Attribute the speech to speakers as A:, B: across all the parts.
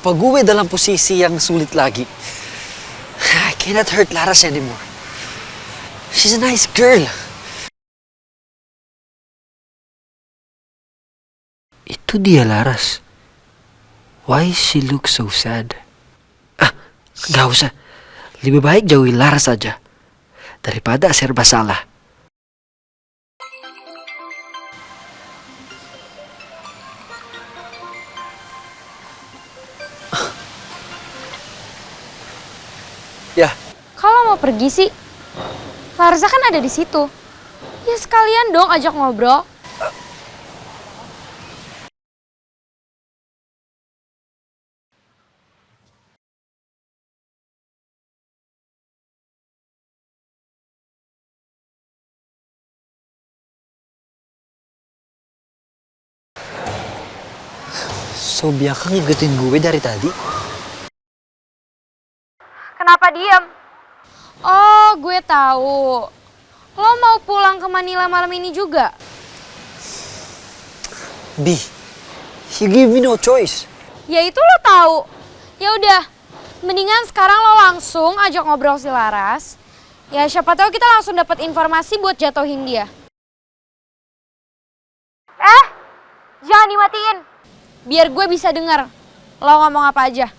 A: pag uwi dalam posisi yang sulit lagi, I cannot hurt Laras anymore. She's a nice girl. Itu dia Laras. Why she look so sad? Gak usah. Lebih baik jauhi Laras saja daripada serba salah. Ya.
B: Kalau mau pergi sih, Larsa kan ada di situ. Ya sekalian dong ajak ngobrol.
A: So, biar kang ngikutin gue dari tadi?
B: Kenapa diem? Oh, gue tahu. Lo mau pulang ke Manila malam ini juga?
A: B, you give me no choice.
B: Ya itu lo tahu. Ya udah, mendingan sekarang lo langsung ajak ngobrol si Laras. Ya siapa tahu kita langsung dapat informasi buat jatuhin dia. Jangan dimatiin. Biar gue bisa dengar lo ngomong apa aja.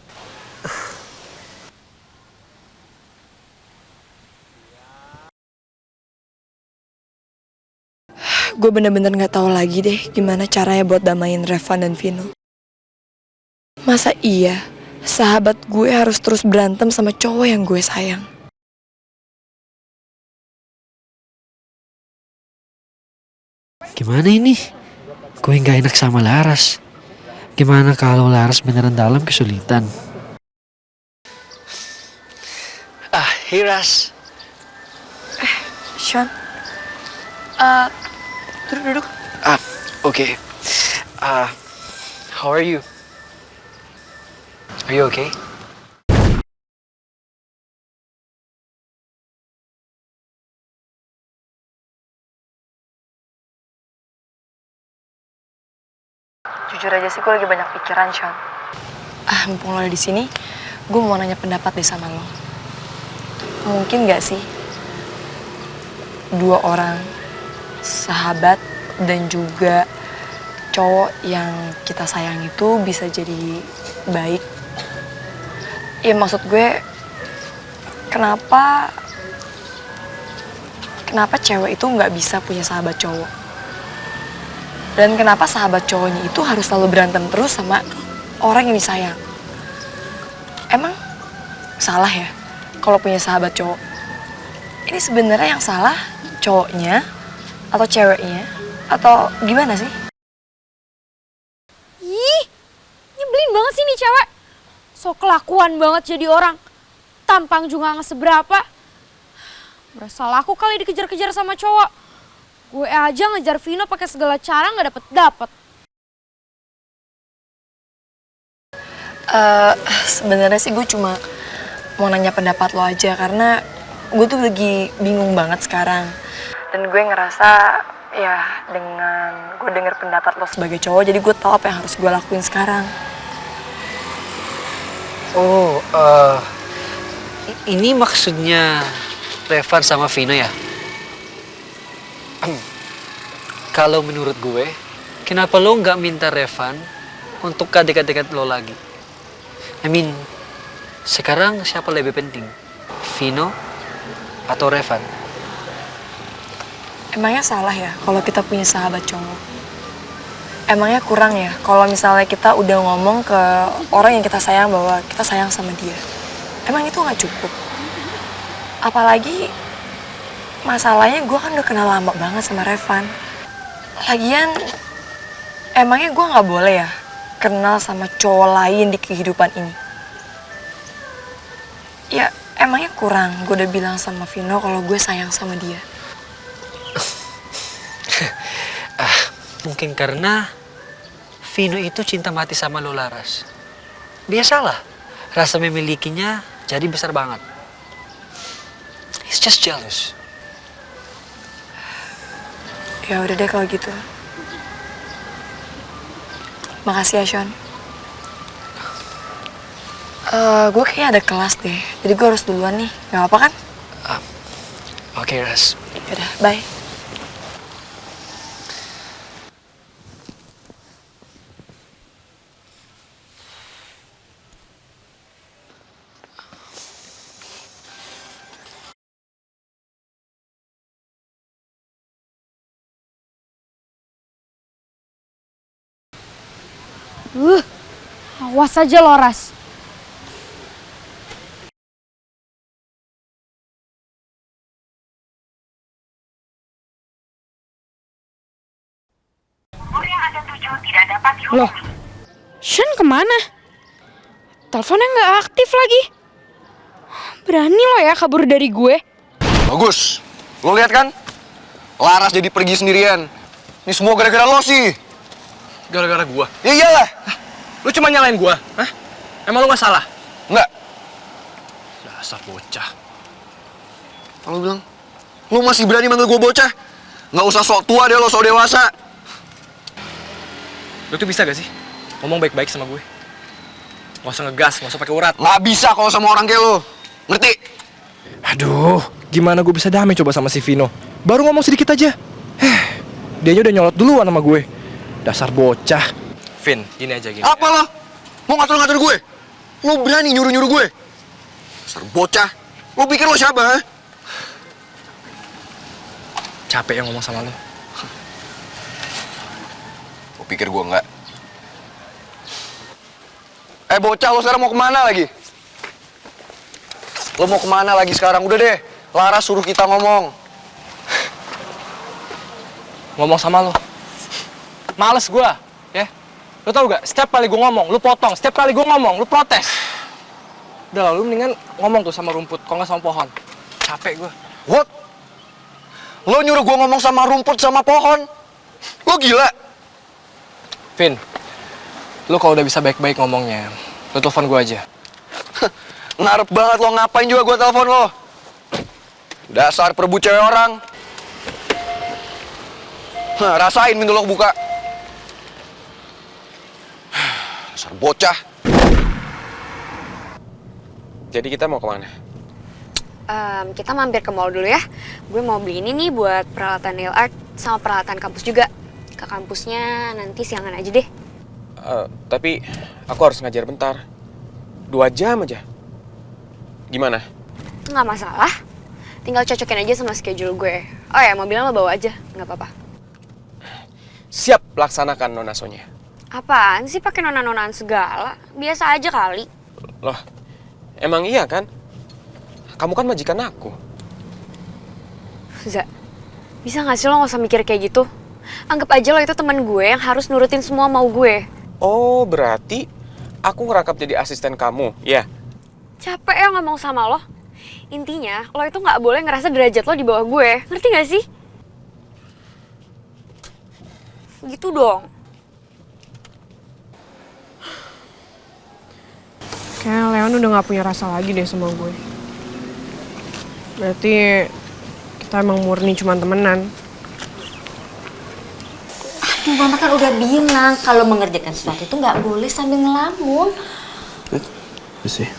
C: Gue bener-bener gak tahu lagi deh gimana caranya buat damain Revan dan Vino. Masa iya sahabat gue harus terus berantem sama cowok yang gue sayang?
A: Gimana ini? Gue nggak enak sama Laras. Gimana kalau Laras beneran dalam kesulitan? Hey Ras.
C: Sean, duduk.
A: Okay. How are you? Are you okay?
C: Jujur aja sih gue lagi banyak pikiran, Sean. Mumpung lo ada di sini, gue mau nanya pendapat deh sama lo. Mungkin gak sih dua orang sahabat dan juga cowok yang kita sayang itu bisa jadi baik? Ya maksud gue, kenapa cewek itu nggak bisa punya sahabat cowok? Dan kenapa sahabat cowoknya itu harus selalu berantem terus sama orang yang disayang? Emang salah ya kalau punya sahabat cowok? Ini sebenarnya yang salah cowoknya atau ceweknya atau gimana sih?
B: Ih, nyebelin banget sih nih cewek. So kelakuan banget jadi orang. Tampang juga nggak seberapa. Berasa laku kali dikejar-kejar sama cowok. Gue aja ngejar Vino pakai segala cara nggak dapet.
C: Sebenarnya sih gue cuma mau nanya pendapat lo aja karena gue tuh lagi bingung banget sekarang. Dan gue ngerasa ya dengan gue denger pendapat lo sebagai cowok, jadi gue tahu apa yang harus gue lakuin sekarang.
A: Oh, ini maksudnya Revan sama Vino ya? Kalau menurut gue, kenapa lo nggak minta Revan untuk dekat-dekat lo lagi? I mean, sekarang siapa lebih penting? Vino atau Revan?
C: Emangnya salah ya kalau kita punya sahabat cowok? Emangnya kurang ya kalau misalnya kita udah ngomong ke orang yang kita sayang bahwa kita sayang sama dia? Emang itu nggak cukup? Apalagi masalahnya gue kan udah kenal lama banget sama Revan. Lagian emangnya gue nggak boleh ya kenal sama cowok lain di kehidupan ini? Ya emangnya kurang gue udah bilang sama Vino kalau gue sayang sama dia?
A: Mungkin karena Vino itu cinta mati sama lo, Laras. Biasalah, rasa memilikinya jadi besar banget. He's just jealous.
C: Ya udah deh kalau gitu. Makasih ya, Sean. Gue kayaknya ada kelas deh, jadi gue harus duluan nih. Gak apa-apa kan?
A: Oke, Ras.
C: Yaudah, bye.
B: Awas aja lo, Ras. Loh, Shen kemana? Teleponnya nggak aktif lagi. Berani lo ya kabur dari gue?
D: Bagus. Lo lihat kan? Laras jadi pergi sendirian. Ini semua gara-gara lo sih.
E: Gara-gara gua?
D: Ya iyalah.
E: Lu cuma nyalain gua? Hah? Emang lu gak salah?
D: Enggak.
E: Dasar bocah.
D: Kalau bilang, lo masih berani manggil gue bocah? Nggak usah sok tua deh lo, sok dewasa.
E: Lu tuh bisa gak sih ngomong baik-baik sama gue? Gak usah ngegas, gak usah pakai urat.
D: Nggak bisa kalau sama orang kayak lo. Ngerti?
E: Aduh, gimana gue bisa damai coba sama si Vino? Baru ngomong sedikit aja. Dianya udah nyolot duluan sama gue. Dasar bocah. Vin, gini aja gini.
D: Apa lo? Mau ngatur-ngatur gue? Lo berani nyuruh-nyuruh gue? Dasar bocah. Lo pikir lo siapa, ha?
E: Capek yang ngomong sama lo.
D: Lo pikir gue enggak? Bocah, lo sekarang mau kemana lagi? Lo mau kemana lagi sekarang? Udah deh, Laras suruh kita ngomong.
E: Ngomong sama lo. Males gue, ya. Lo tau gak, setiap kali gue ngomong, lo potong. Setiap kali gue ngomong, lo protes. Udah lah, lo mendingan ngomong tuh sama rumput, kalau nggak sama pohon. Capek gue.
D: What? Lo nyuruh gue ngomong sama rumput sama pohon? Lo gila?
E: Vin, lo kalau udah bisa baik-baik ngomongnya, lo telepon gue aja.
D: Ngarep banget lo, ngapain juga gue telepon lo? Dasar perebut cewek orang. Rasain pintu lo buka. Dasar bocah.
F: Jadi kita mau kemana?
G: Kita mampir ke mall dulu ya. Gue mau beli ini nih buat peralatan nail art sama peralatan kampus juga. Ke kampusnya nanti siangan aja deh.
F: Tapi aku harus ngajar bentar. 2 jam aja. Gimana?
G: Nggak masalah. Tinggal cocokin aja sama schedule gue. Oh ya, mobilnya lo bawa aja. Nggak apa-apa.
F: Siap laksanakan Nona Sonya.
G: Apaan sih pakai nona-nonaan segala? Biasa aja kali.
F: Loh, emang iya kan? Kamu kan majikan aku.
G: Za, bisa nggak sih lo nggak usah mikir kayak gitu? Anggap aja lo itu teman gue yang harus nurutin semua mau gue.
F: Oh, berarti aku ngerangkap jadi asisten kamu, ya?
G: Capek ya ngomong sama lo. Intinya, lo itu nggak boleh ngerasa derajat lo di bawah gue. Ngerti nggak sih? Gitu dong.
B: Kayaknya Leon udah gak punya rasa lagi deh sama gue. Berarti kita emang murni cuma temenan.
H: Aduh, Mama kan udah bilang kalau mengerjakan sesuatu itu nggak boleh sambil ngelamun.
E: Sih.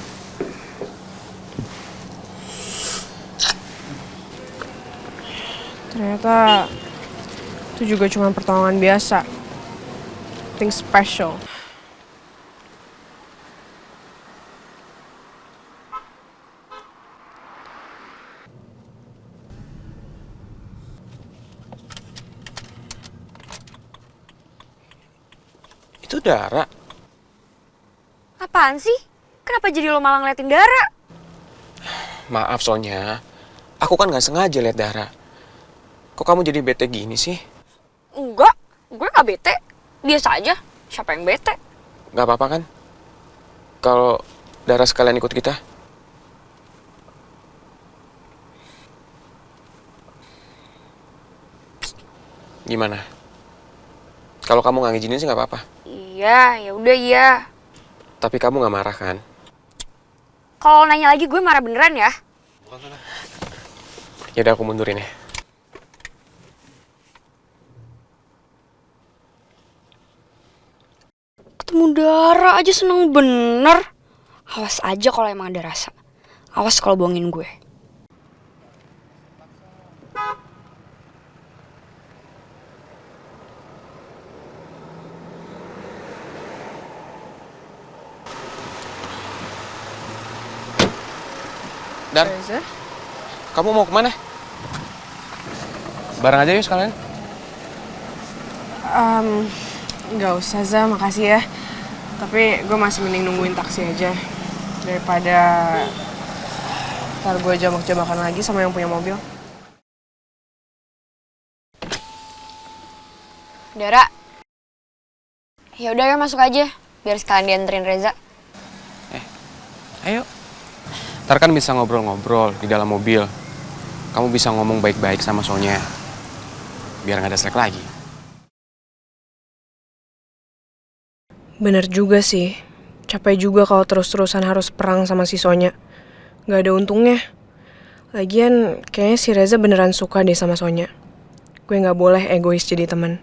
B: Ternyata itu juga cuma pertolongan biasa. Nothing special.
F: Itu Dara.
G: Apaan sih? Kenapa jadi lo malah ngeliatin Dara?
F: Maaf Sonya. Aku kan nggak sengaja lihat Dara. Kok kamu jadi bete gini sih?
G: Enggak, gue gak bete. Biasa aja. Siapa yang bete?
F: Nggak apa-apa kan? Kalau Dara sekalian ikut kita? Gimana? Kalau kamu nggak ngizinin sih nggak apa-apa.
G: Iya, ya udah iya.
F: Tapi kamu nggak marah kan?
G: Kalau nanya lagi gue marah beneran ya.
F: Ya udah aku mundurin ya.
G: Ketemu Dara aja seneng bener. Awas aja kalau emang ada rasa. Awas kalau bohongin gue.
F: Dar, kamu mau kemana? Bareng aja yuk sekalian.
C: Nggak usah, Za, makasih ya. Tapi gue masih mending nungguin taksi aja. Daripada ntar gue jambak-jambakan lagi sama yang punya mobil.
G: Dara. Ya udah ya masuk aja. Biar sekalian dianterin Reza.
F: Ayo. Ntar kan bisa ngobrol-ngobrol di dalam mobil. Kamu bisa ngomong baik-baik sama Sonya. Biar nggak ada selek lagi.
C: Bener juga sih. Capek juga kalau terus-terusan harus perang sama si Sonya. Gak ada untungnya. Lagian kayaknya si Reza beneran suka deh sama Sonya. Gue gak boleh egois jadi teman.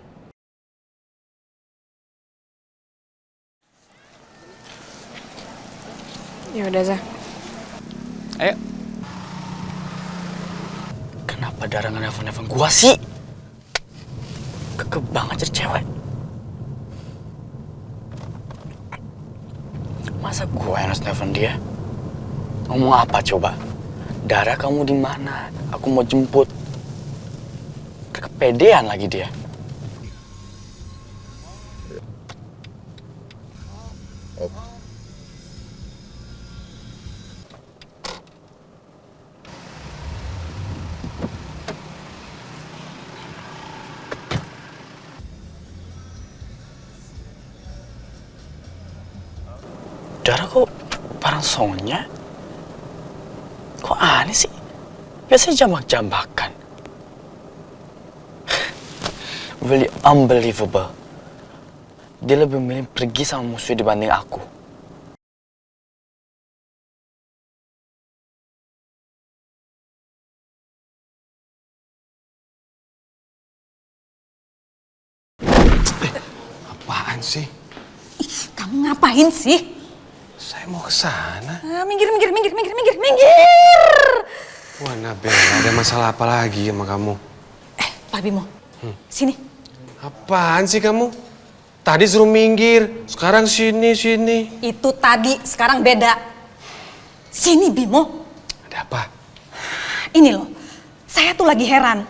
C: Ya udah, Za.
F: Ayo.
A: Kenapa Dara nggak nelfon-nelfon gua sih? Keke banget jadi cewek. Masa gua yang harus nelfon dia? Ngomong apa coba? Dara, kamu di mana? Aku mau jemput. Kepedean lagi dia. Dara kok bareng Sonya? Kok aneh sih? Biasanya jambak-jambakan. Really unbelievable. Dia lebih milih pergi sama musuh dibanding aku.
D: Apaan sih?
H: Kamu ngapain sih?
D: Saya mau ke sana.
H: Minggir.
D: Wah, Nabel, ada masalah apa lagi sama kamu?
H: Pak Bimo, sini.
D: Apaan sih kamu? Tadi suruh minggir, sekarang sini.
H: Itu tadi, sekarang beda. Sini Bimo.
D: Ada apa?
H: Ini loh, saya tuh lagi heran.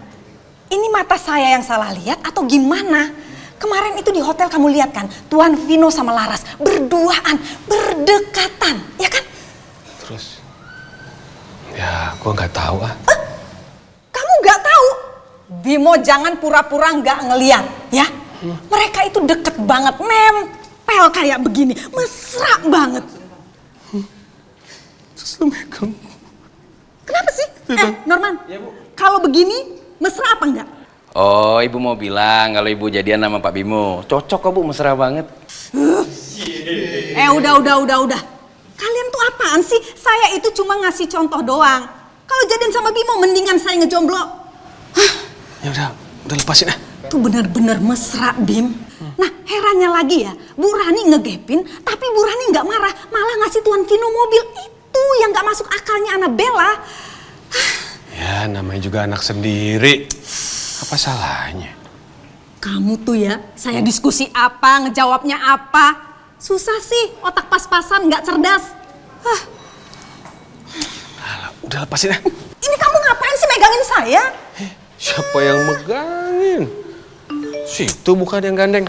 H: Ini mata saya yang salah lihat atau gimana? Kemarin itu di hotel kamu lihat kan, Tuan Vino sama Laras berduaan, berdekatan, ya kan?
D: Terus? Ya, gua nggak tahu ah.
H: Kamu nggak tahu? Bimo jangan pura-pura nggak ngeliat, ya? Mereka itu deket banget, nempel kayak begini, mesra banget.
D: Terus lu megang.
H: Kenapa sih? Norman, kalau begini mesra apa enggak?
I: Oh, ibu mau bilang kalau ibu jadian sama Pak Bimo. Cocok kok bu, mesra banget.
H: Udah. Kalian tuh apaan sih? Saya itu cuma ngasih contoh doang. Kalau jadian sama Bimo, mendingan saya ngejomblo.
D: Ya udah lepasin ah.
H: Tuh bener-bener mesra, Bim. Nah, herannya lagi ya, Bu Rani ngegepin, tapi Bu Rani nggak marah, malah ngasih Tuan Vino mobil. Itu yang nggak masuk akalnya Annabella.
D: Ya, namanya juga anak sendiri. Apa salahnya?
H: Kamu tuh ya, saya diskusi apa, ngejawabnya apa. Susah sih, otak pas-pasan, nggak cerdas.
D: Alah, udah lepasin ah.
H: Ini kamu ngapain sih megangin saya?
D: Siapa yang megangin? Situ bukan yang gandeng.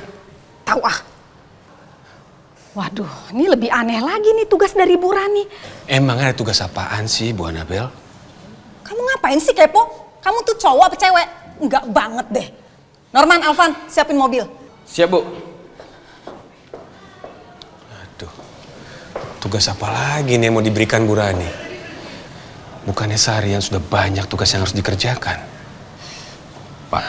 H: Tahu ah. Waduh, ini lebih aneh lagi nih tugas dari Bu Rani.
D: Emang ada tugas apaan sih, Bu Annabel?
H: Kamu ngapain sih kepo? Kamu tuh cowok apa cewek? Enggak banget deh. Norman, Alvan, siapin mobil.
I: Siap bu.
D: Aduh, tugas apa lagi nih yang mau diberikan Bu Rani? Bukannya seharian sudah banyak tugas yang harus dikerjakan.
I: Pak,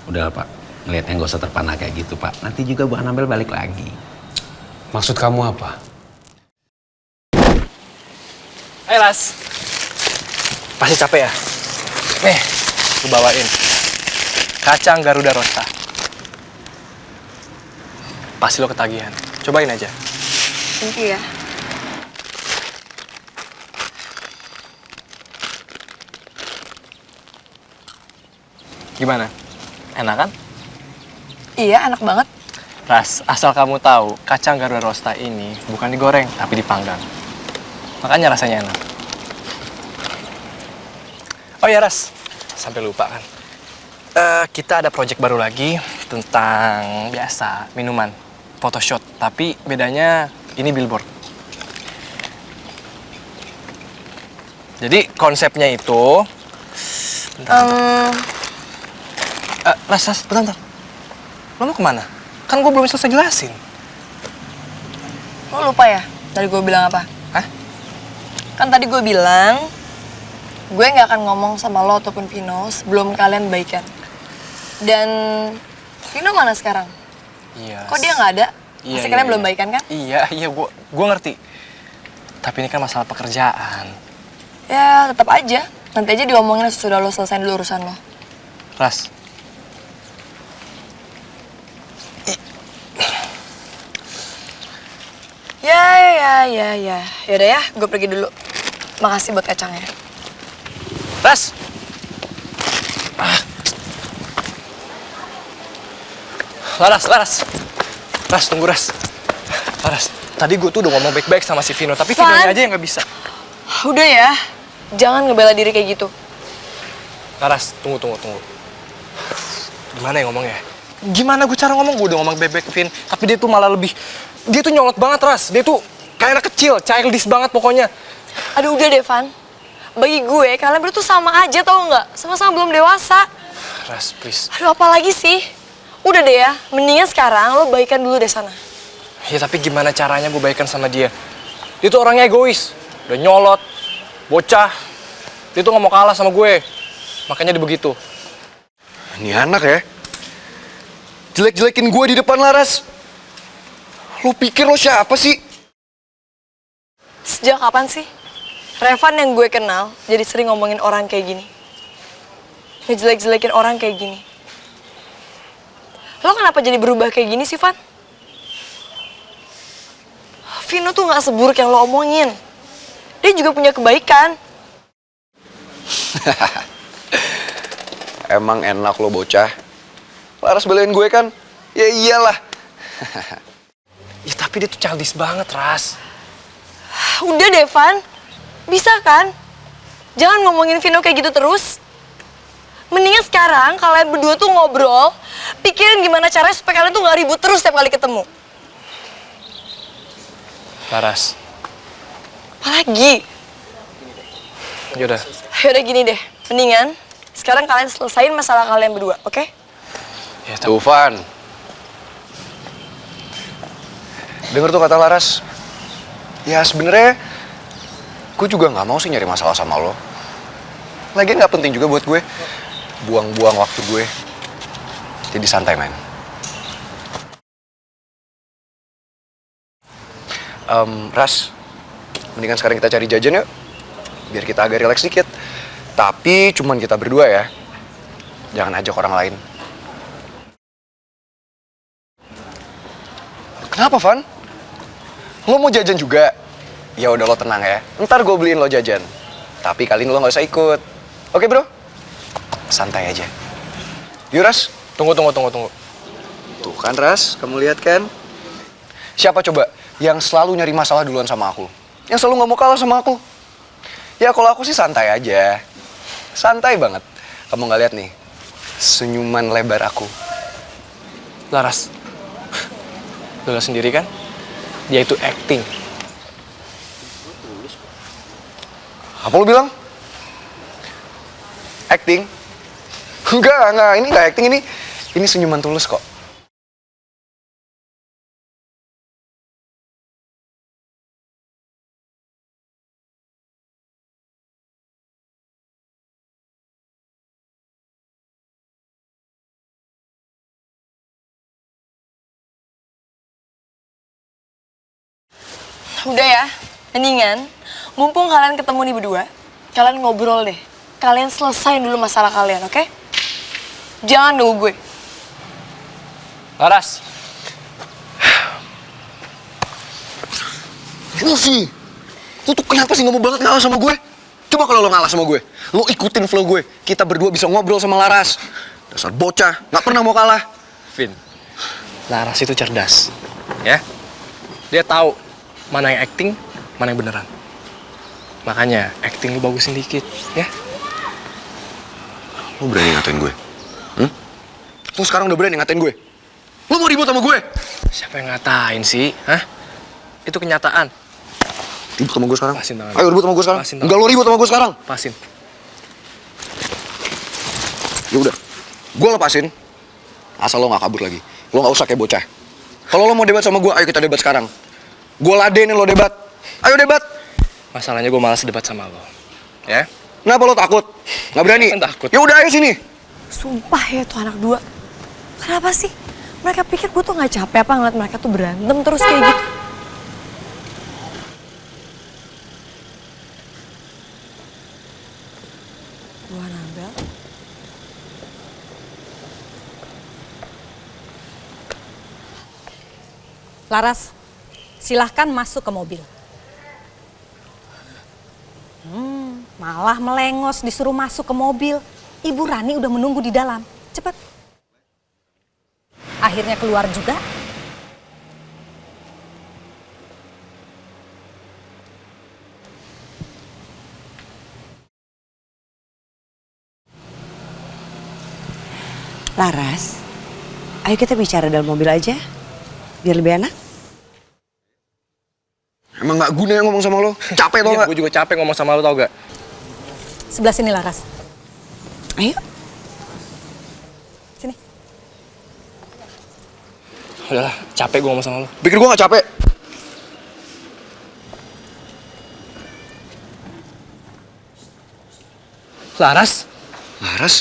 I: udahlah pak. Ngeliatnya nggak usah terpana kayak gitu pak. Nanti juga Bu Annabel balik lagi.
D: Maksud kamu apa?
E: Hai Las. Pasti capek ya? Nih, gue bawain. Kacang Garuda Rosta. Pasti lo ketagihan. Cobain aja.
G: Thank you ya.
E: Gimana? Enak kan?
C: Iya, enak banget.
E: Ras, asal kamu tahu, kacang Garuda Rosta ini bukan digoreng, tapi dipanggang. Makanya rasanya enak. Oh ya Ras, sampai lupa kan. Kita ada project baru lagi tentang biasa minuman, photoshoot. Tapi bedanya ini billboard. Jadi konsepnya itu... Ras, bentar. Lo mau kemana? Kan gue belum selesai jelasin.
C: Lo lupa ya tadi gue bilang apa?
E: Hah?
C: Kan tadi gue bilang, gue nggak akan ngomong sama lo ataupun Vino sebelum kalian baikan. Dan Vino mana sekarang?
E: Iya.
C: Kok dia nggak ada?
E: Iya,
C: Masih
E: iya,
C: kalian
E: iya.
C: belum baikan kan?
E: Iya, gue ngerti. Tapi ini kan masalah pekerjaan.
C: Ya tetap aja. Nanti aja diomongin sesudah lo selesai dulu urusan lo.
E: Ras.
C: Ya. Yaudah ya, gue pergi dulu. Makasih buat kacangnya.
E: Ras. Ras, tunggu Ras. Ras, tadi gue tuh udah ngomong baik-baik sama si Vino, tapi
C: Van.
E: Vinonya aja yang nggak bisa.
C: Udah ya, jangan ngebela diri kayak gitu.
E: Ras, tunggu. Gimana ya ngomongnya? Gimana gue cara ngomong? Gue udah ngomong baik-baik ke Vin, tapi dia tuh malah lebih... Dia tuh nyolot banget, Ras. Dia tuh kayak anak kecil, childish banget pokoknya.
C: Aduh udah deh, Van. Bagi gue, kalian berdua tuh sama aja tau nggak? Sama-sama belum dewasa.
E: Ras, please.
C: Aduh apalagi sih? Udah deh ya, mendingan sekarang lo baikan dulu deh sana.
E: Ya tapi gimana caranya gue baikan sama dia? Dia tuh orangnya egois. Udah nyolot, bocah. Dia tuh nggak mau kalah sama gue. Makanya dia begitu.
J: Ini anak ya, jelek-jelekin gue di depan Laras. Lo pikir lo siapa sih?
C: Sejak kapan sih Revan yang gue kenal jadi sering ngomongin orang kayak gini? Ngejelek-jelekin orang kayak gini. Lo kenapa jadi berubah kayak gini sih, Van? Vino tuh gak seburuk yang lo omongin. Dia juga punya kebaikan.
J: Emang enak lo bocah. Laras belain gue kan? Ya iyalah.
E: Ya tapi dia tuh childish banget, Ras.
C: Udah deh, Van. Bisa kan? Jangan ngomongin Vino kayak gitu terus. Mendingan sekarang kalian berdua tuh ngobrol, pikirin gimana caranya supaya kalian tuh gak ribut terus setiap kali ketemu.
E: Laras.
C: Apalagi?
E: Yaudah.
C: Yaudah gini deh, mendingan sekarang kalian selesain masalah kalian berdua, oke?
E: Ya,
J: Tuh, Van. Dengar tuh kata Laras. Ya sebenarnya gue juga nggak mau sih nyari masalah sama lo. Lagian nggak penting juga buat gue. Buang-buang waktu gue. Jadi santai, men. Ras, mendingan sekarang kita cari jajan yuk. Biar kita agak rileks dikit. Tapi cuman kita berdua ya. Jangan ajak orang lain. Kenapa, Van? Lo mau jajan juga? Ya udah lo tenang ya. Ntar gue beliin lo jajan. Tapi kali ini lo nggak usah ikut. Oke, bro? Santai aja. Yuk, Ras.
E: Tunggu.
J: Tuh kan, Ras. Kamu lihat kan? Siapa coba yang selalu nyari masalah duluan sama aku? Yang selalu nggak mau kalah sama aku? Ya kalau aku sih santai aja. Santai banget. Kamu nggak lihat nih? Senyuman lebar aku.
E: Laras. Lo lihat sendiri kan? Dia itu acting.
J: Apa lo bilang? Acting? Enggak. Ini nggak acting, ini senyuman tulus kok.
C: Udah ya, mendingan mumpung kalian ketemu nih berdua, kalian ngobrol deh. Kalian selesain dulu masalah kalian, oke? Jangan nunggu gue.
E: Laras.
J: Lo sih, lo tuh kenapa sih nggak mau banget ngalah sama gue? Coba kalau lo ngalah sama gue, lo ikutin flow gue. Kita berdua bisa ngobrol sama Laras. Dasar bocah, nggak pernah mau kalah.
E: Vin, Laras itu cerdas, ya. Dia tahu mana yang acting, mana yang beneran. Makanya acting lu bagusin dikit, ya.
J: Lu berani ngatain gue? Lu sekarang udah berani ngatain gue? Lu mau ribut sama gue?
E: Siapa yang ngatain sih? Hah? Itu kenyataan.
J: Ribut sama gue sekarang?
E: Pasin tangan.
J: Ayo ribut sama gue sekarang.
E: Pasin tangan.
J: Enggak, lu ribut sama gue sekarang.
E: Pasin.
J: Ya udah, gue lepasin. Asal lo nggak kabur lagi. Lo nggak usah kayak bocah. Kalau lo mau debat sama gue, ayo kita debat sekarang. Gue ladenin lo debat. Ayo debat.
E: Masalahnya gue malas debat sama lo, ya.
J: Kenapa lo takut? Nggak berani?
E: Kan takut.
J: Ya udah, ayo sini.
C: Sumpah ya tuh anak dua. Kenapa sih? Mereka pikir gue tuh nggak capek apa ngeliat mereka tuh berantem terus kayak gitu. Bu Anabel.
H: Laras, silahkan masuk ke mobil. Malah melengos disuruh masuk ke mobil. Ibu Rani udah menunggu di dalam. Cepet. Akhirnya keluar juga.
K: Laras, ayo kita bicara dalam mobil aja, biar lebih enak.
J: Emang nggak guna yang ngomong sama lo? Capek tau nggak?
E: Gue juga capek ngomong sama lo, tau gak?
H: Sebelah sini Laras.
K: Ayo.
H: Sini.
E: Udahlah, capek gue ngomong sama lo.
J: Pikir gue nggak capek?
E: Laras?
J: Laras?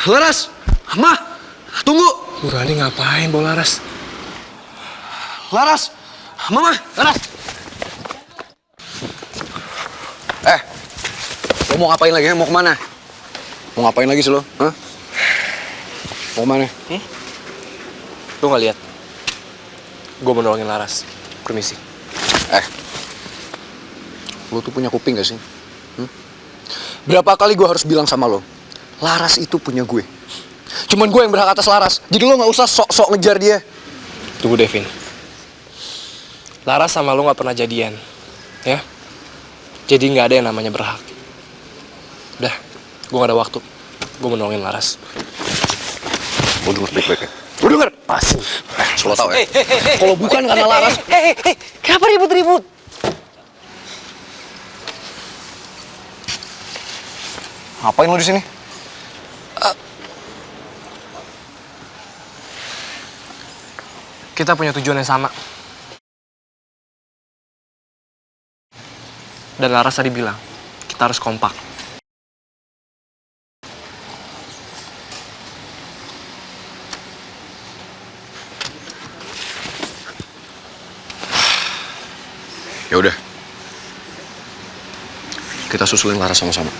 J: Laras! Ma! Tunggu!
E: Bu Rani ngapain bawa Laras?
J: Laras! Mama! Laras! Lo mau ngapain lagi? Mau kemana? Mau ngapain lagi sih lo? Hah? Mau kemana?
E: Lo gak lihat? Gue mau nolongin Laras. Permisi.
J: Lo tuh punya kuping gak sih? Berapa kali gue harus bilang sama lo? Laras itu punya gue. Cuman gue yang berhak atas Laras. Jadi lo gak usah sok-sok ngejar dia.
E: Tunggu Devin. Laras sama lo gak pernah jadian. Ya? Jadi gak ada yang namanya berhak. Udah, gue gak ada waktu. Gue mau nolongin Laras.
J: Lo denger baik-baik ya? Lo denger?
E: Pasti.
J: Lo tau ya? Kalau bukan karena Laras...
A: Kenapa ribut-ribut?
J: Ngapain lo di sini?
E: Kita punya tujuan yang sama. Dan Laras tadi bilang, kita harus kompak.
J: Ya udah. Kita susulin Laras sama-sama.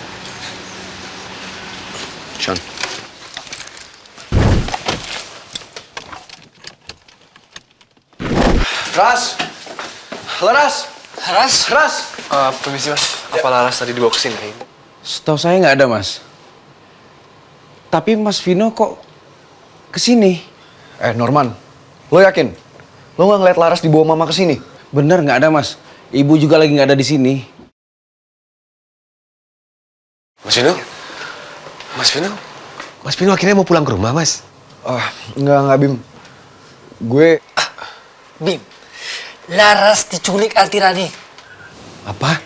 J: Sean. Ras! Laras! Ras!
E: Permisi mas, apa Laras tadi dibawa ke sini?
I: Setahu saya nggak ada, Mas. Tapi Mas Vino kok kesini?
J: Norman, lo yakin? Lo nggak ngeliat Laras dibawa mama ke sini?
I: Bener nggak ada, Mas. Ibu juga lagi nggak ada di sini.
D: Mas Vino? Mas Vino? Mas Vino akhirnya mau pulang ke rumah, Mas?
J: Enggak, Bim.
A: Bim, Laras diculik Altirani.
D: Apa?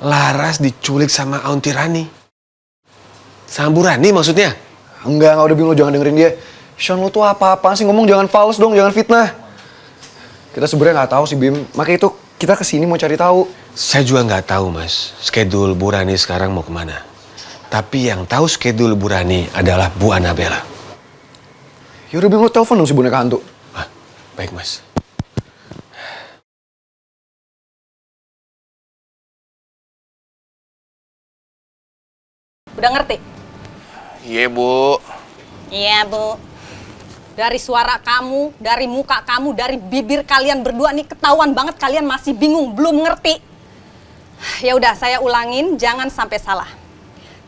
D: Laras diculik sama Aunty Rani? Sama Bu Rani maksudnya?
J: Enggak, udah Bim, lo jangan dengerin dia. Sean, lo tuh apa-apaan sih? Ngomong jangan fals dong, jangan fitnah. Kita sebenarnya nggak tahu sih, Bim. Makanya itu kita kesini mau cari tahu.
D: Saya juga nggak tahu, Mas. Schedule Bu Rani sekarang mau kemana. Tapi yang tahu schedule Bu Rani adalah Bu Anabella.
J: Yaudah, Bim, lo telepon dong si boneka hantu.
D: Baik, Mas.
H: Udah ngerti?
E: Iya, Bu.
H: Iya, Bu. Dari suara kamu, dari muka kamu, dari bibir kalian berdua nih ketahuan banget kalian masih bingung, belum ngerti. Ya udah, saya ulangin, jangan sampai salah.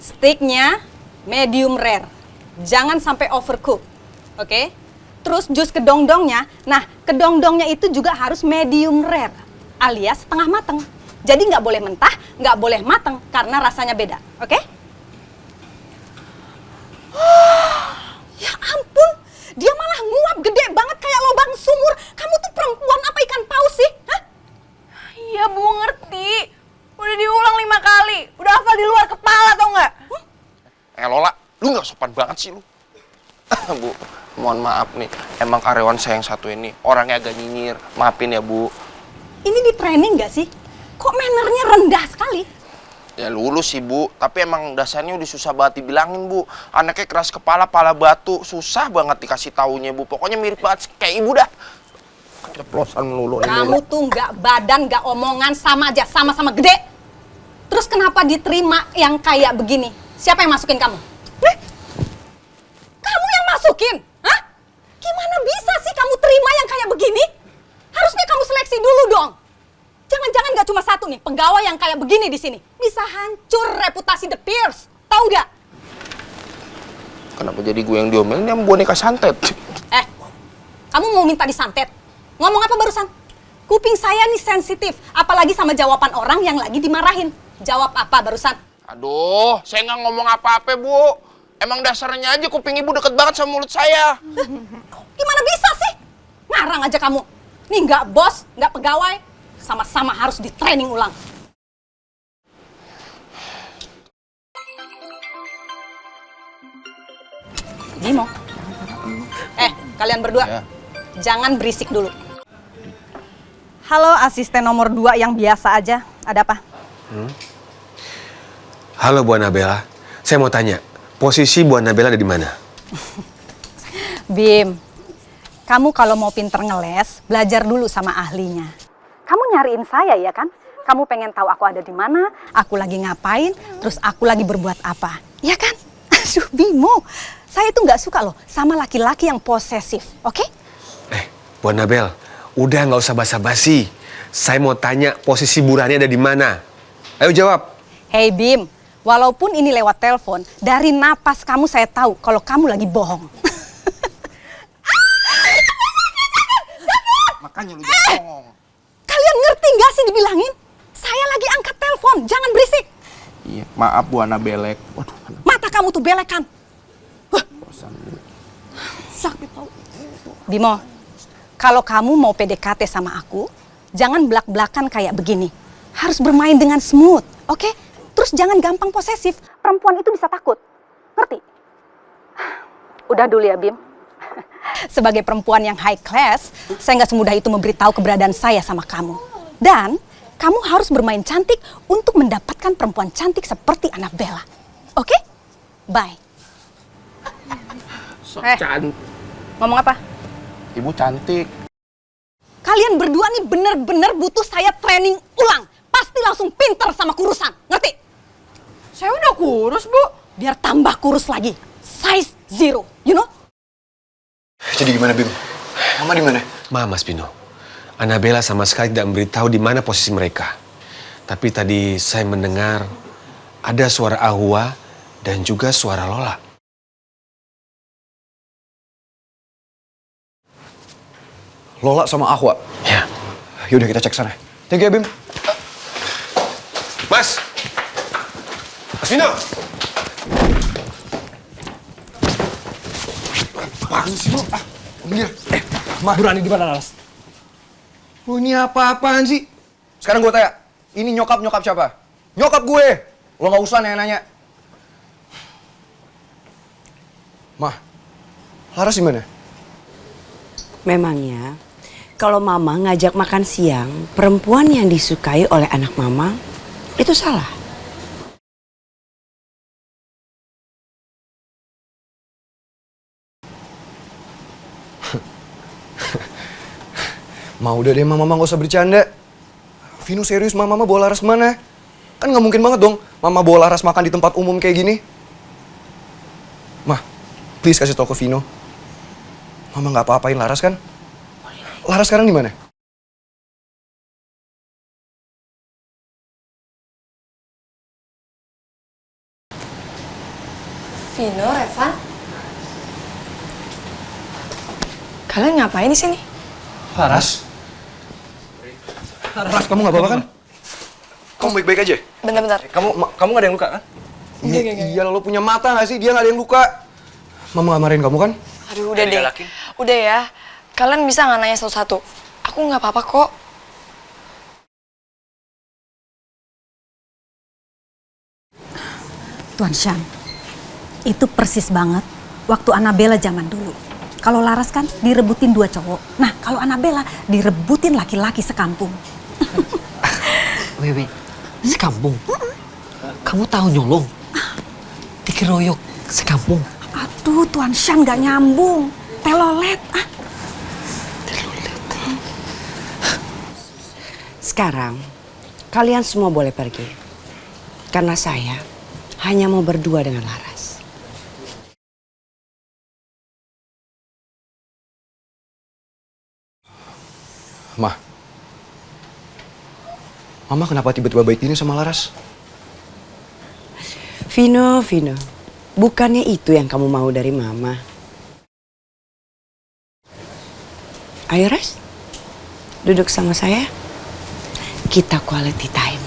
H: Steaknya medium rare, jangan sampai overcook, oke? Terus jus kedongdongnya, nah kedongdongnya itu juga harus medium rare, alias setengah mateng. Jadi nggak boleh mentah, nggak boleh mateng, karena rasanya beda, oke? Ya ampun, dia malah nguap gede banget kayak lubang sumur. Kamu tuh perempuan apa ikan paus sih? Hah?
B: Iya Bu, ngerti. Udah diulang 5 kali. Udah hafal di luar kepala tau nggak?
F: Lola, lu nggak sopan banget sih lu. Bu, mohon maaf nih. Emang karyawan saya yang satu ini orangnya agak nyinyir. Maafin ya, Bu.
H: Ini di training nggak sih? Kok mannernya rendah sekali?
F: Ya lulus sih, Bu. Tapi emang dasarnya udah susah banget dibilangin, Bu. Anaknya keras kepala, pala batu. Susah banget dikasih taunya, Bu. Pokoknya mirip banget kayak ibu dah. Keceplosan melulu.
H: Kamu tuh nggak badan, nggak omongan, sama aja. Sama-sama gede. Terus kenapa diterima yang kayak begini? Siapa yang masukin kamu? Kamu yang masukin? Hah? Gimana bisa sih kamu terima yang kayak begini? Harusnya kamu seleksi dulu dong. Jangan-jangan nggak cuma satu nih pegawai yang kayak begini di sini. Bisa hancur reputasi The Pierce. Tahu nggak?
F: Kenapa jadi gue yang diomelin yang boneka santet?
H: Kamu mau minta disantet? Ngomong apa barusan? Kuping saya nih sensitif, apalagi sama jawaban orang yang lagi dimarahin. Jawab apa barusan?
F: Aduh, saya nggak ngomong apa-apa, Bu. Emang dasarnya aja kuping ibu deket banget sama mulut saya.
H: Gimana bisa sih? Ngarang aja kamu. Nih nggak bos, nggak pegawai. Sama-sama harus di-training ulang. Bimo. Kalian berdua.
F: Ya.
H: Jangan berisik dulu. Halo, asisten nomor 2 yang biasa aja. Ada apa?
D: Halo Bu Annabella, saya mau tanya, posisi Bu Annabella ada di mana?
H: Bim, kamu kalau mau pinter ngeles, belajar dulu sama ahlinya. Kamu nyariin saya ya kan? Kamu pengen tahu aku ada di mana, aku lagi ngapain, terus aku lagi berbuat apa. Ya kan? Aduh Bimo, saya tuh nggak suka loh sama laki-laki yang posesif, oke?
D: Bu Annabella, udah nggak usah basa-basi. Saya mau tanya posisi Bu Rani ada di mana? Ayo jawab.
H: Hey Bim, walaupun ini lewat telepon, dari napas kamu saya tahu kalau kamu lagi bohong.
F: Makanya lu bohong.
H: Kalian ngerti nggak sih dibilangin? Saya lagi angkat telepon, jangan berisik.
F: Iya, maaf Bu Annabella. Waduh,
H: Mata kamu tuh belek kan? Sakit tau. Bimo, kalau kamu mau PDKT sama aku, jangan belak-belakan kayak begini. Harus bermain dengan smooth, oke? Terus jangan gampang posesif. Perempuan itu bisa takut. Ngerti? Udah dulu ya, Bim. Sebagai perempuan yang high class, saya nggak semudah itu memberitahu keberadaan saya sama kamu. Dan kamu harus bermain cantik untuk mendapatkan perempuan cantik seperti Annabella. Oke? Bye.
F: Cantik.
H: Ngomong apa?
F: Ibu cantik.
H: Kalian berdua nih bener-bener butuh saya training ulang. Pasti langsung pinter sama kurusan. Ngerti? Saya udah kurus, Bu. Biar tambah kurus lagi. Size 0, you know?
J: Jadi gimana, Bim? Mama di mana?
D: Mas Pino, Annabella sama sekali tidak memberitahu di mana posisi mereka. Tapi tadi saya mendengar ada suara Ahwa dan juga suara Lola.
J: Lola sama Ahwa?
D: Ya.
J: Yaudah kita cek sana. Thank you ya, Bim.
D: Mas Pino!
J: Apaan sih lo? Iya.
E: Bu Rani di mana, Laras?
J: Oh, ini apa-apaan sih? Sekarang gue tanya, ini nyokap siapa? Nyokap gue! Lo gak usah nanya-nanya. Mah, Laras di mana?
K: Memangnya, kalau mama ngajak makan siang, perempuan yang disukai oleh anak mama, itu salah.
J: Ma udah deh, Mama gak usah bercanda. Vino serius, Mama bawa Laras kemana? Kan gak mungkin banget dong Mama bawa Laras makan di tempat umum kayak gini. Ma, please kasih tau ke Vino. Mama nggak apa-apain Laras kan? Laras sekarang di mana?
C: Vino, Revan. Kalian ngapain di sini?
J: Laras? Laras, kamu nggak apa-apa kan? Kamu baik-baik aja?
C: Bentar-bentar.
J: Kamu nggak ada yang luka kan? Iya, lo punya mata nggak sih? Dia nggak ada yang luka. Mama nggak marahin kamu kan?
C: Aduh, udah deh. Udah ya. Kalian bisa nggak nanya satu-satu? Aku nggak apa-apa kok.
H: Tuan Syam, itu persis banget waktu Annabella zaman dulu. Kalau Laras kan direbutin 2 cowok. Nah, kalau Annabella direbutin laki-laki sekampung.
A: Wewe, sekampung? Kamu tahu nyolong? Dikeroyok sekampung.
H: Aduh, Tuan Syam gak nyambung. Telolet.
K: Sekarang, kalian semua boleh pergi. Karena saya hanya mau berdua dengan Laras.
J: Mama kenapa tiba-tiba baik gini sama Laras?
K: Vino, bukannya itu yang kamu mau dari Mama. Ayo, Res. Duduk sama saya. Kita quality time.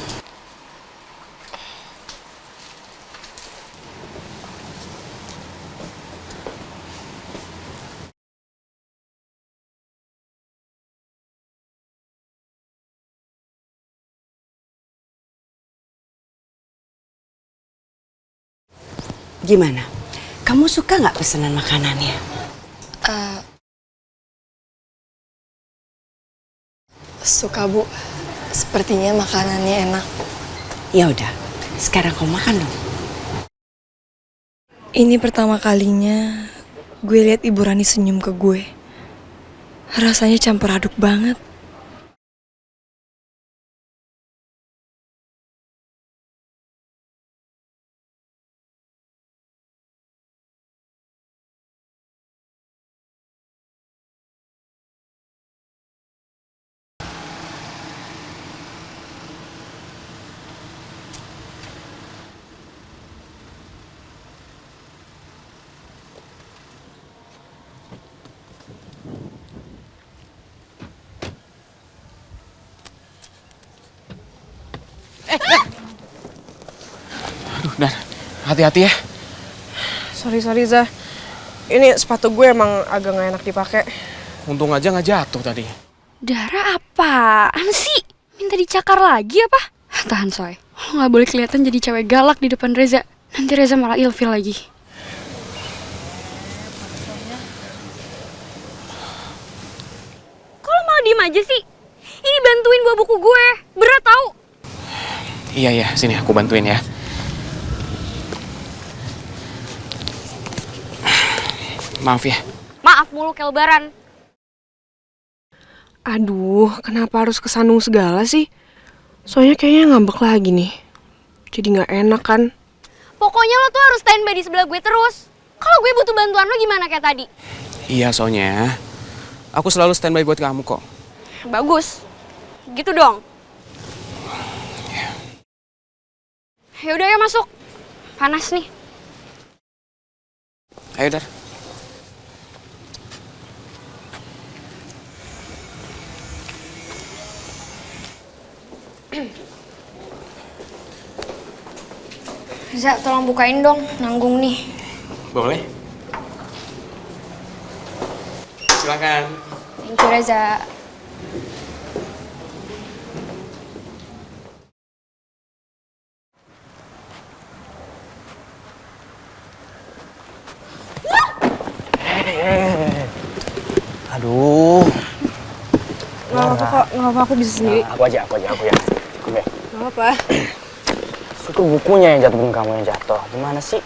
K: Gimana? Kamu suka nggak pesanan makanannya?
C: Suka, Bu. Sepertinya makanannya enak.
K: Ya udah, sekarang kamu makan dong.
C: Ini pertama kalinya gue lihat Ibu Rani senyum ke gue. Rasanya campur aduk banget.
E: Aduh, Dar, hati-hati ya.
L: Sorry Zah. Ini sepatu gue emang agak gak enak dipakai.
E: Untung aja nggak jatuh tadi.
B: Dara apaan sih? Minta dicakar lagi apa? Tahan Soy, lo gak boleh kelihatan jadi cewek galak di depan Reza. Nanti Reza malah ilfil lagi. Kok lo malah diem aja sih? Ini bantuin bawa buku gue, berat tau.
E: Iya, sini aku bantuin ya. Maaf ya.
B: Maaf mulu kayak lebaran.
L: Aduh, kenapa harus kesandung segala sih? Soalnya kayaknya ngambek lagi nih. Jadi gak enak kan?
B: Pokoknya lo tuh harus standby di sebelah gue terus. Kalau gue butuh bantuan lo gimana kayak tadi?
E: Iya, soalnya aku selalu standby buat kamu kok.
B: Bagus. Gitu dong. Ya udah ya masuk. Panas nih.
E: Ayo, Dar.
B: Reza, tolong bukain dong, nanggung nih.
E: Boleh. Silakan.
B: Thank you, Reza.
J: Aduh.
L: Gak apa-apa, aku bisa sendiri.
J: Aku aja ya. Oke.
L: Gak apa-apa.
J: Itu bukunya yang jatuh, bukan kamu yang jatuh. Gimana sih?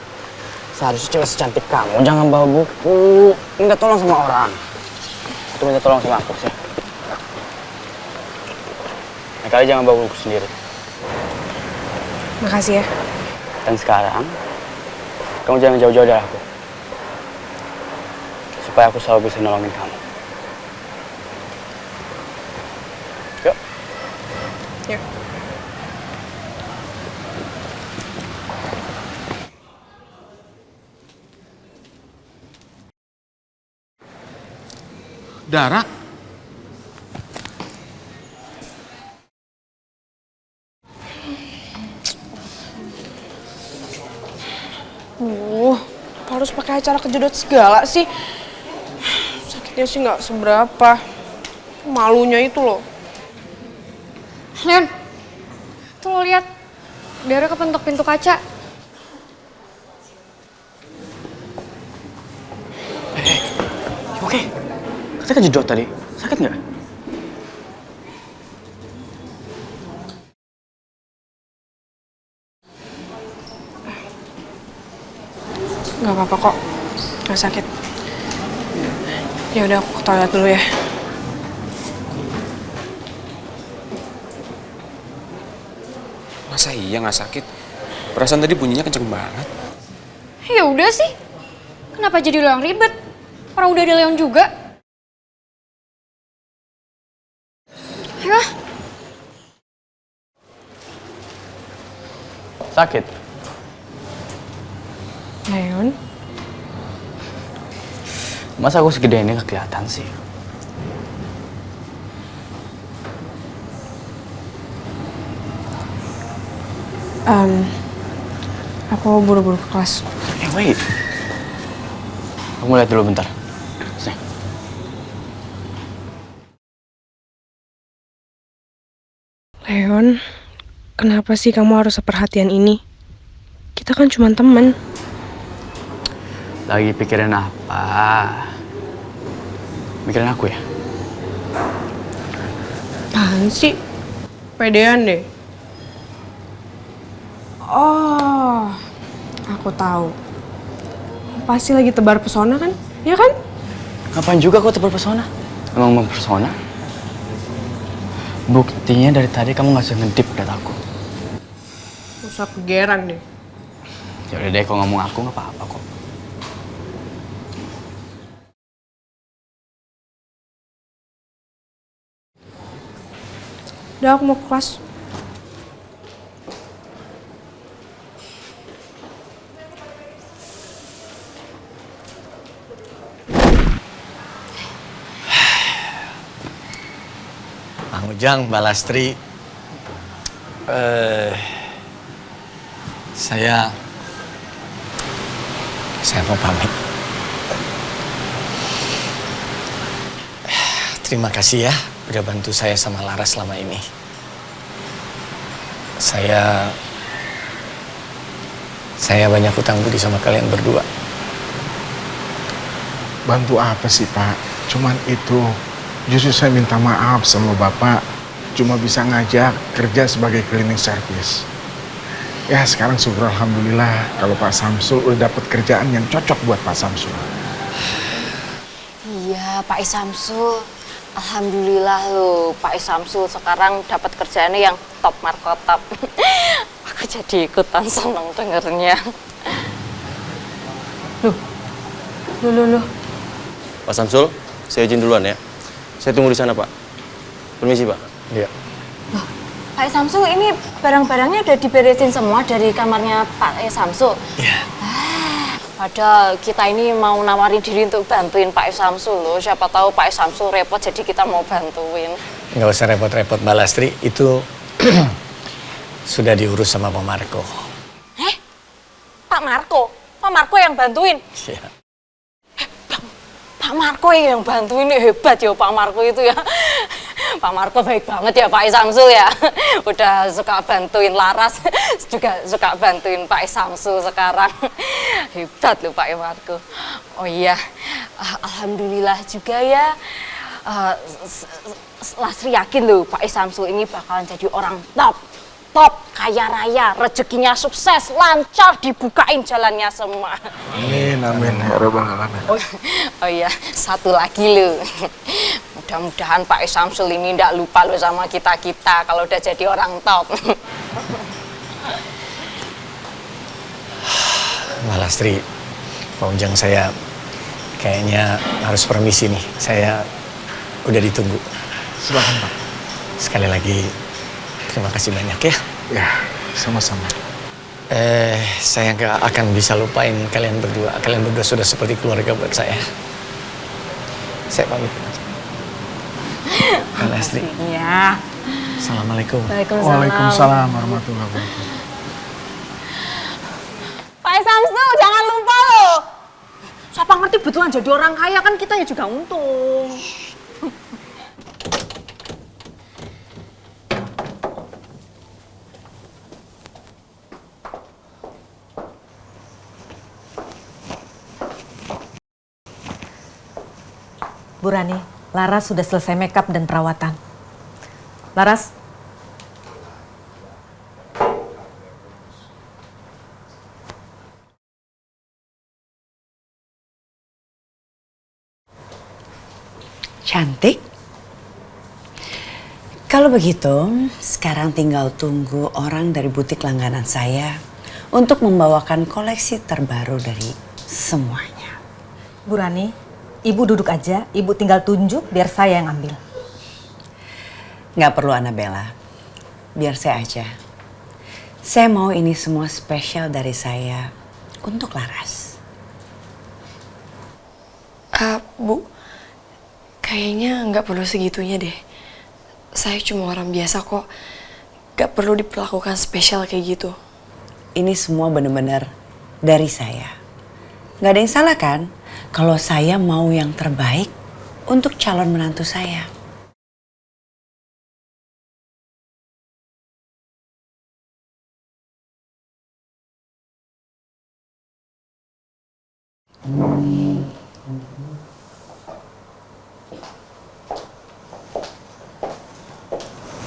J: Seharusnya cewek secantik kamu jangan bawa buku. Minta tolong sama orang. Atau minta tolong sama aku sih. Nah, kali jangan bawa buku sendiri.
L: Makasih ya.
J: Dan sekarang, kamu jangan jauh-jauh dari aku.
E: supaya aku selalu bisa nolongin kamu. Yuk.
L: Yuk.
F: Dara?
L: Harus pakai acara kejedot segala sih. Sakitnya sih nggak seberapa. Malunya itu loh.
B: Leon, tuh lo lihat, Dara kepentok pintu kaca.
E: Oke. Katanya kejedot tadi. Sakit nggak?
L: Nggak apa-apa kok. Nggak sakit. Ya udah aku ke toilet dulu ya.
J: Masa iya nggak sakit? Perasaan tadi bunyinya kenceng banget.
B: Ya udah sih, kenapa jadi lo yang ribet? Orang udah ada Leon juga. Ayo.
E: Sakit.
L: Leon?
E: Masa aku segede ini nggak kelihatan sih?
L: Aku buru-buru ke kelas.
E: Wait. Aku lihat dulu bentar. Sini.
L: Leon, kenapa sih kamu harus seperhatian ini? Kita kan cuma teman.
E: Lagi pikirin apa? Mikirin aku ya?
L: Apaan sih? Pedean deh. Oh, aku tahu. Pasti lagi tebar pesona kan? Ya kan?
E: Ngapain juga kau terpesona? Emang mempesona? Buktinya dari tadi kamu nggak ngedip liat aku.
L: Usah kegeran deh.
E: Ya udah deh, kalau ngomong aku nggak apa-apa kok.
L: Udah aku mau ke kelas.
M: Bang Ujang, Mbak Lastri, saya mau pamit. Terima kasih ya udah bantu saya sama Laras selama ini. Saya banyak hutang budi sama kalian berdua.
N: Bantu apa sih Pak? Cuman itu. Justru saya minta maaf sama Bapak. Cuma bisa ngajak kerja sebagai cleaning service. Ya sekarang syukur alhamdulillah kalau Pak Samsul udah dapat kerjaan yang cocok buat Pak Samsul.
O: Iya Pak Samsul. Alhamdulillah loh Pak Samsul sekarang dapat kerjaannya yang top markotop. Aku jadi ikutan seneng dengernya.
J: Loh. Pak Samsul, saya izin duluan ya. Saya tunggu di sana, Pak. Permisi, Pak. Iya.
O: Pak Samsul ini barang-barangnya udah diberesin semua dari kamarnya Pak Samsul.
M: Iya.
O: Padahal kita ini mau nawarin diri untuk bantuin Pak Samsul loh. Siapa tahu Pak Samsul repot jadi kita mau bantuin.
M: Nggak usah repot-repot Mbak Lastri, itu sudah diurus sama Pak Marco.
O: Pak Marco? Pak Marco yang bantuin?
M: Iya.
O: Pak Marco yang bantuin, hebat ya Pak Marco itu ya. Pak Marco baik banget ya Pak Samsul ya. Udah suka bantuin Laras, juga suka bantuin Pak Samsul sekarang. Hebat loh Pak Marco. Oh iya, alhamdulillah juga ya. Lastri yakin loh Pak Samsul ini bakalan jadi orang top, kaya raya, rezekinya sukses, lancar, dibukain jalannya semua.
N: Amin, amin. Ya Rabbal Alamin.
O: Oh iya, satu lagi loh. Mudah-mudahan Pak Samsul ini ndak lupa loh sama kita-kita kalau udah jadi orang top.
M: Mbak Lastri, Pak Ujang saya kayaknya harus permisi nih. Saya udah ditunggu.
N: Silakan Pak.
M: Sekali lagi terima kasih banyak ya.
N: Ya, sama-sama.
M: Saya nggak akan bisa lupain kalian berdua. Kalian berdua sudah seperti keluarga buat saya. Saya pamit. Mbak Lastri.
O: Iya.
M: Assalamualaikum.
N: Waalaikumsalam warahmatullahi wabarakatuh.
O: Pak Samsu, jangan lupa loh. Siapa ngerti betulan jadi orang kaya kan kita ya juga untung.
H: Bu Rani, Laras sudah selesai makeup dan perawatan. Laras.
K: Cantik. Kalau begitu, sekarang tinggal tunggu orang dari butik langganan saya untuk membawakan koleksi terbaru dari semuanya.
H: Bu Rani, Ibu duduk aja, Ibu tinggal tunjuk biar saya yang ambil.
K: Nggak perlu Annabella, biar saya aja. Saya mau ini semua spesial dari saya untuk Laras.
C: Bu, kayaknya nggak perlu segitunya deh. Saya cuma orang biasa kok. Nggak perlu diperlakukan spesial kayak gitu.
K: Ini semua benar-benar dari saya. Nggak ada yang salah kan? Kalau saya mau yang terbaik untuk calon menantu saya.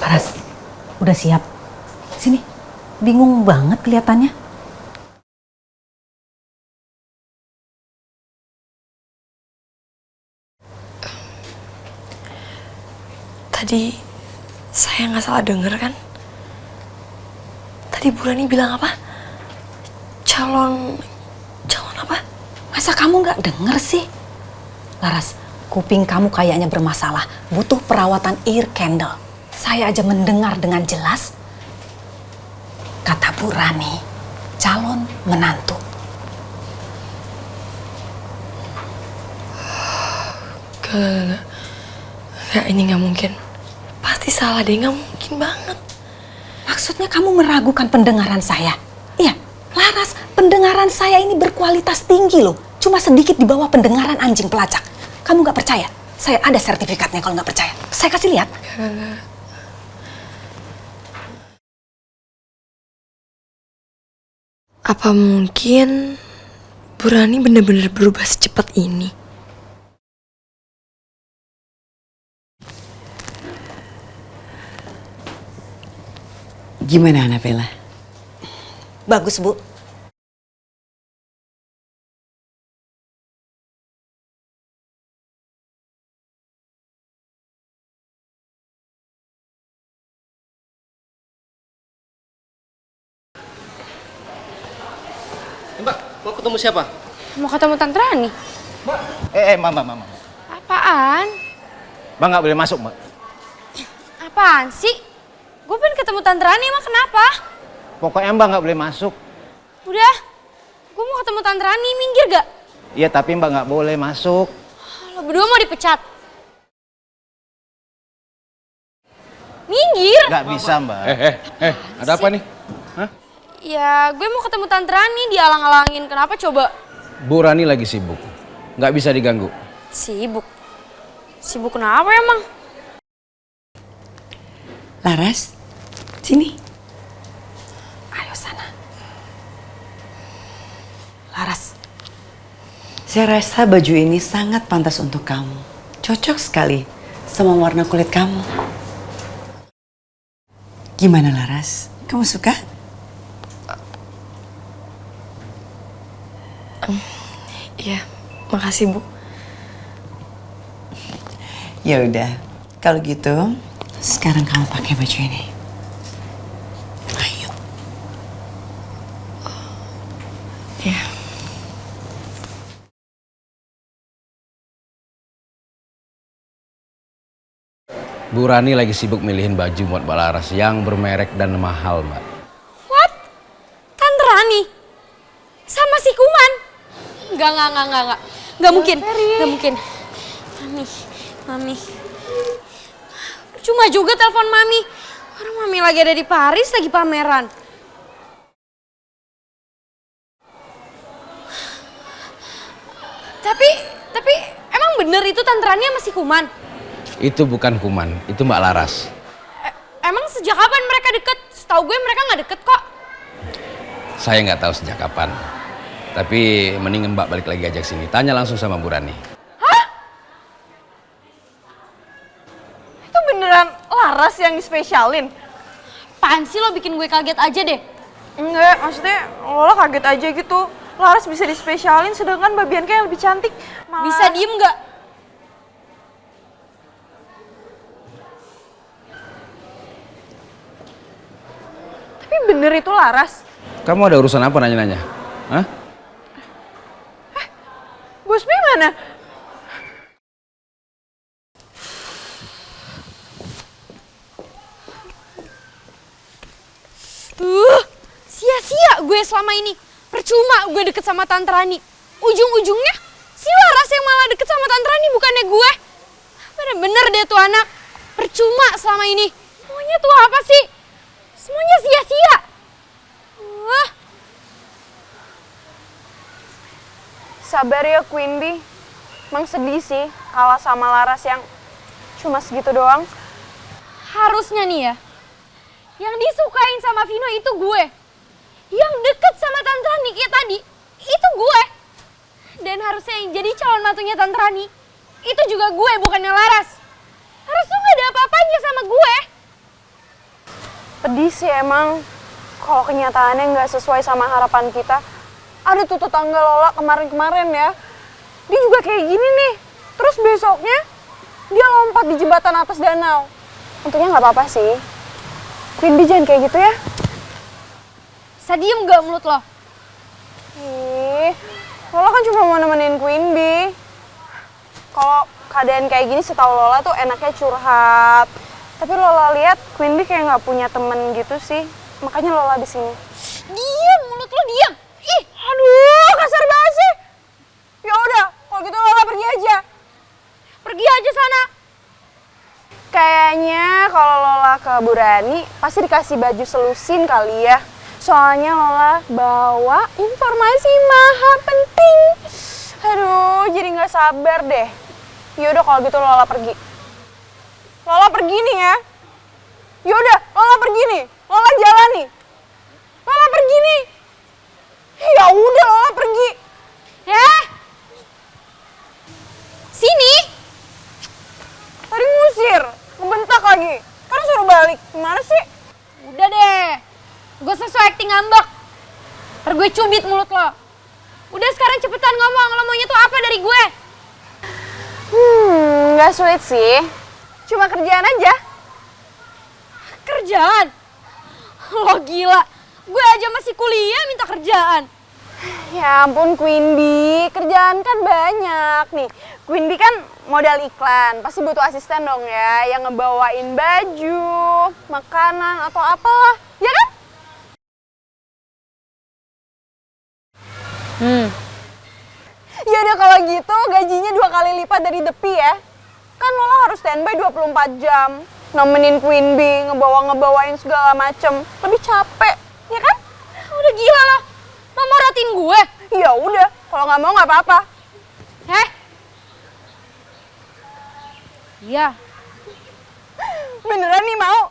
H: Laras, udah siap? Sini, bingung banget kelihatannya.
C: Tadi saya nggak salah denger kan? Tadi Bu Rani bilang apa? Calon apa?
H: Masa kamu nggak denger sih? Laras, kuping kamu kayaknya bermasalah. Butuh perawatan ear candle. Saya aja mendengar dengan jelas. Kata Bu Rani, calon menantu.
C: Gak, ini nggak mungkin. Pasti salah deh, nggak mungkin banget.
H: Maksudnya kamu meragukan pendengaran saya? Iya, Laras, pendengaran saya ini berkualitas tinggi loh. Cuma sedikit di bawah pendengaran anjing pelacak. Kamu nggak percaya? Saya ada sertifikatnya kalau nggak percaya. Saya kasih lihat.
C: Gak. Apa mungkin Bu Rani bener-bener berubah secepat ini?
K: Gimana Annabella?
H: Bagus, Bu.
E: Mbak, mau ketemu siapa?
B: Mau ketemu Tante Rani.
E: Mbak.
B: Apaan?
E: Mbak nggak boleh masuk, Mbak.
B: Apaan sih? Gue pengen ketemu Tante Rani, emang kenapa?
E: Pokoknya Mbak nggak boleh masuk.
B: Udah, gue mau ketemu Tante Rani, minggir gak?
E: Iya, tapi Mbak nggak boleh masuk.
B: Lo berdua mau dipecat? Minggir!
E: Nggak bisa, Mbak. Ada apa nih? Hah?
B: Ya, gue mau ketemu Tante Rani, dialang-alangin. Kenapa coba?
E: Bu Rani lagi sibuk. Nggak bisa diganggu.
B: Sibuk? Sibuk kenapa emang?
K: Laras, sini.
H: Ayo sana. Laras.
K: Saya rasa baju ini sangat pantas untuk kamu. Cocok sekali sama warna kulit kamu. Gimana Laras? Kamu suka?
C: Iya, makasih Bu.
K: Ya udah, kalau gitu sekarang kamu pakai baju ini. Ayo.
C: Iya.
I: Bu Rani lagi sibuk milihin baju buat Mbak Laras yang bermerek dan mahal, Mbak.
B: What? Tante Rani? Sama si Kuman? Enggak. Enggak mungkin, enggak mungkin. Mami. Cuma juga telepon Mami. Orang Mami lagi ada di Paris, lagi pameran. Tapi emang bener itu Tante Rani sama si Kuman?
I: Itu bukan Kuman, itu Mbak Laras.
B: Emang sejak kapan mereka deket? Setahu gue mereka nggak deket kok.
I: Saya nggak tahu sejak kapan. Tapi mendingan Mbak balik lagi aja ke sini. Tanya langsung sama Bu Rani.
L: Hah? Itu beneran Laras yang dispesialin?
B: Apaan sih lo bikin gue kaget aja deh?
L: Enggak, maksudnya Lola kaget aja gitu. Laras bisa dispesialin sedangkan Mbak Bianca yang lebih cantik malah...
B: Bisa diem nggak?
L: Tapi bener itu Laras.
I: Kamu ada urusan apa nanya-nanya? Hah?
L: Bos B mana?
B: Sia-sia gue selama ini. Percuma gue deket sama Tante Rani. Ujung-ujungnya si Laras yang malah deket sama Tante Rani, bukannya gue. Bener-bener deh tuh anak. Percuma selama ini. Maunya tuh apa sih? Semuanya sia-sia.
L: Sabar ya Queen Bee. Emang sedih sih kalah sama Laras yang cuma segitu doang.
B: Harusnya nih ya, yang disukain sama Vino itu gue. Yang deket sama Tante Rani kayak tadi, itu gue. Dan harusnya yang jadi calon mantunya Tante Rani, itu juga gue, bukannya Laras. Harusnya gak ada apa-apanya sama gue.
L: Pedih sih emang kalau kenyataannya nggak sesuai sama harapan kita. Ada tuh tetangga Lola kemarin-kemarin ya. Dia juga kayak gini nih. Terus besoknya dia lompat di jembatan atas danau. Untungnya nggak apa-apa sih. Queen Bee jangan kayak gitu ya.
B: Bisa diem gak mulut lo?
L: Ih, Lola kan cuma mau nemenin Queen Bee. Kalau keadaan kayak gini setahu Lola tuh enaknya curhat. Tapi Lola lihat Queen Bee kayak nggak punya temen gitu sih. Makanya Lola di sini.
B: Diem, mulut lo diem. Ih,
L: aduh, kasar banget sih. Ya udah, kalau gitu Lola pergi aja.
B: Pergi aja sana.
L: Kayaknya kalau Lola ke Bu Rani pasti dikasih baju selusin kali ya. Soalnya Lola bawa informasi maha penting. Aduh, jadi nggak sabar deh. Yaudah kalau gitu Lola pergi. Lola pergi nih ya. Yaudah, Lola pergi nih. Lola jalan nih. Lola pergi nih. Ya udah Lola pergi.
B: Sini.
L: Tadi ngusir, ngebentak lagi. Sekarang suruh balik. Gimana sih?
B: Udah deh. Gue sesuai acting ngambek. Ntar gue cubit mulut lo. Udah sekarang cepetan ngomong. Lo maunya tuh apa dari gue?
L: Nggak sulit sih. Cuma kerjaan aja.
B: Kerjaan? Lo gila. Gue aja masih kuliah minta kerjaan.
L: Ya ampun Queen Bee, kerjaan kan banyak nih. Queen Bee kan modal iklan, pasti butuh asisten dong ya, yang ngebawain baju, makanan atau apalah, ya kan? Ya udah kalau gitu gajinya 2 kali lipat dari Depi ya. Kan Lola harus standby 24 jam, nemenin Queen Bee, ngebawain segala macem, lebih capek, ya kan?
B: Udah gila lo. Mau morotin gue?
L: Ya udah, kalau nggak mau nggak apa-apa.
B: Iya.
L: Beneran nih mau?